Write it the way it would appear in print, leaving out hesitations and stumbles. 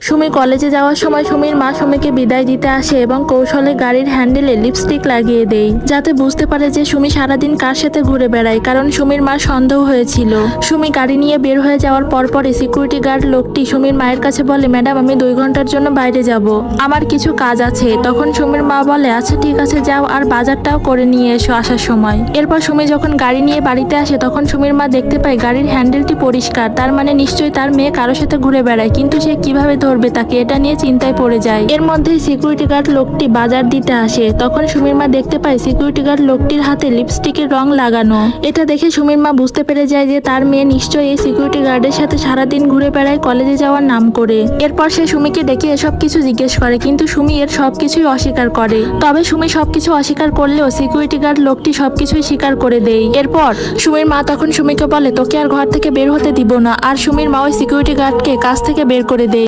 সুমি কলেজে যাওয়ার সময় সুমির মা সুমিকে বিদায় দিতে আসে এবং কৌশলে গাড়ির হ্যান্ডেলে লিপস্টিক লাগিয়ে দেয়, যাতে বুঝতে পারে যে সুমি সারাদিন কার সাথে ঘুরে বেড়ায়, কারণ সুমির মা সন্দেহ হয়েছিল। সুমি গাড়ি নিয়ে বের হয়ে যাওয়ার পরপরই সিকিউরিটি গার্ড লোকটি সুমির মায়ের কাছে বলে, ম্যাডাম আমি 2 ঘন্টার জন্য বাইরে যাব, আমার কিছু কাজ আছে। তখন সুমির মা বলে, আচ্ছা ঠিক আছে যাও, আর বাজারটাও করে নিয়ে এসো আসার সময়। এরপর সুমি যখন গাড়ি নিয়ে বাড়িতে আসে তখন সুমির মা দেখতে পায় গাড়ির হ্যান্ডেলটি পরিষ্কার, তার মানে নিশ্চয়ই তার মেয়ে কারোর সাথে ঘুরে বেড়ায়, কিন্তু সে কিভাবে ধরবে তাকে, এটা নিয়ে চিন্তায় পড়ে যায়। এর মধ্যেই সিকিউরিটি গার্ড লোকটি বাজার দিতে আসে। তখন সুমির মা দেখতে পায় সিকিউরিটি গার্ড লোকটির হাতে লিপস্টিকের রং লাগানো। এটা দেখে সুমির মা বুঝতে পেরে যায় যে তার মেয়ে নিশ্চয়ই এই সিকিউরিটি গার্ডের সাথে সারাদিন ঘুরে বেড়ায় কলেজে যাওয়ার নাম করে। এরপর সে সুমিকে ডেকে এসব কিছু জিজ্ঞেস করে, কিন্তু সুমি এর সবকিছুই অস্বীকার করে। তবে সুমি সবকিছু অস্বীকার করলেও সিকিউরিটি গার্ড লোকটি সবকিছুই স্বীকার করে দেয়। এরপর সুমির মা তখন সুমিকে বলে, তোকে আর ঘর থেকে বের হতে দিব না, আর সুমির মা ওই সিকিউরিটি গার্ডকে কাছ থেকে বের করে দেয়।